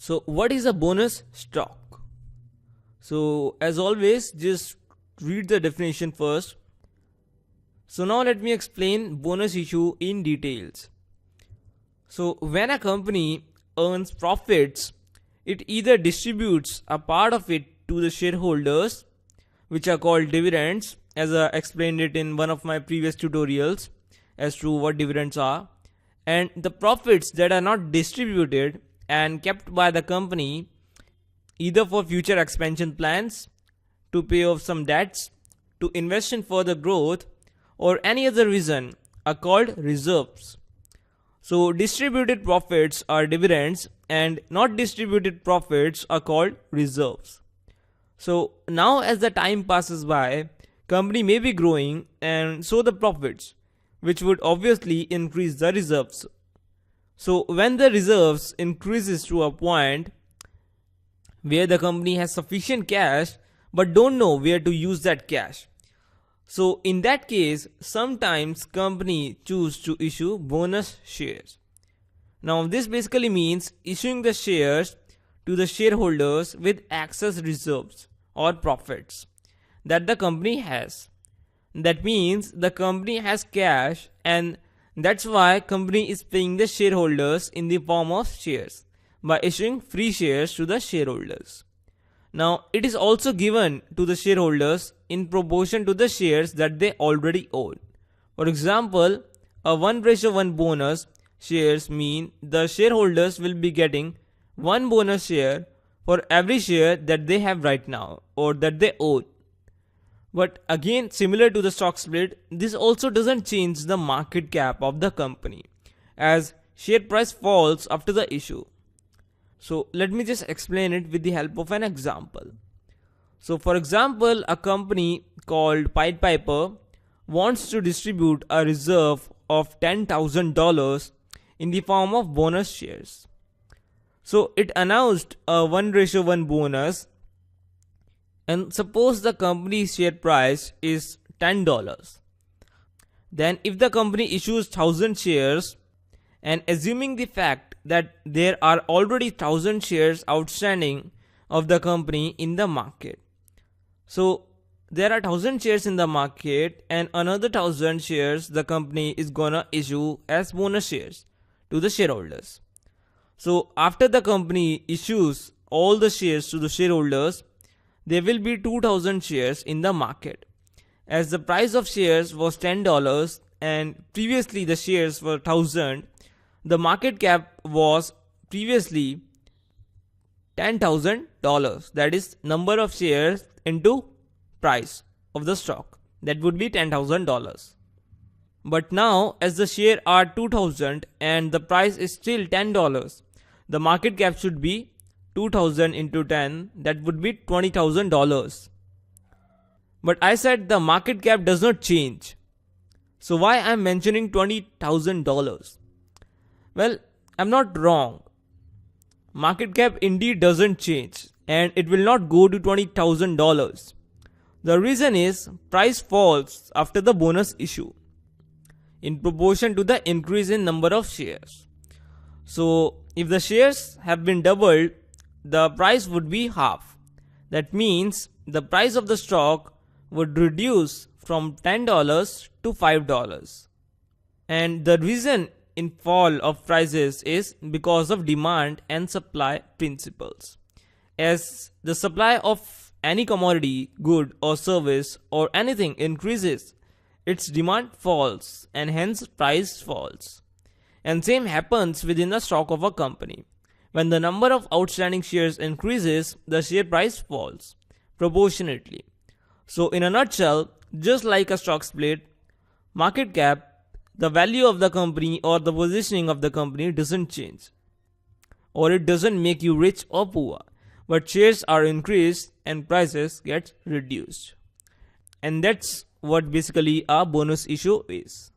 So what is a bonus stock? So as always, just read the definition first. So now let me explain bonus issue in details. So when a company earns profits, it either distributes a part of it to the shareholders, which are called dividends, as I explained it in one of my previous tutorials as to what dividends are, and the profits that are not distributed and kept by the company either for future expansion plans, to pay off some debts, to invest in further growth, or any other reason are called reserves. So distributed profits are dividends and not distributed profits are called reserves. So now as the time passes by, company may be growing and so the profits, which would obviously increase the reserves. So when the reserves increases to a point where the company has sufficient cash but don't know where to use that cash, so in that case, sometimes company choose to issue bonus shares. Now this basically means issuing the shares to the shareholders with excess reserves or profits that the company has. That means the company has cash, and that's why company is paying the shareholders in the form of shares by issuing free shares to the shareholders. Now it is also given to the shareholders in proportion to the shares that they already own. For example, a 1:1 bonus shares mean the shareholders will be getting one bonus share for every share that they have right now or that they own. But again, similar to the stock split, this also doesn't change the market cap of the company as share price falls after the issue. So let me just explain it with the help of an example. So for example, a company called Pied Piper wants to distribute a reserve of $10,000 in the form of bonus shares. So it announced a 1:1 bonus, and suppose the company's share price is $10. Then if the company issues 1000 shares, and assuming the fact that there are already 1000 shares outstanding of the company in the market. So there are 1000 shares in the market and another 1000 shares the company is gonna issue as bonus shares to the shareholders. So after the company issues all the shares to the shareholders, there will be 2000 shares in the market. As the price of shares was $10 and previously the shares were 1000, the market cap was previously $10,000. That is number of shares into price of the stock. That would be $10,000. But now as the share are 2000 and the price is still $10, the market cap should be 2000 into 10, that would be $20,000. But I said the market cap does not change. So why I'm mentioning $20,000? Well, I'm not wrong. Market cap indeed doesn't change and it will not go to $20,000. The reason is price falls after the bonus issue in proportion to the increase in number of shares. So if the shares have been doubled, the price would be half. That means the price of the stock would reduce from $10 to $5. And the reason in fall of prices is because of demand and supply principles. As the supply of any commodity, good or service or anything increases, its demand falls and hence price falls. And same happens within the stock of a company. When the number of outstanding shares increases, the share price falls proportionately. So in a nutshell, just like a stock split, market cap, the value of the company or the positioning of the company doesn't change, or it doesn't make you rich or poor, but shares are increased and prices get reduced. And that's what basically a bonus issue is.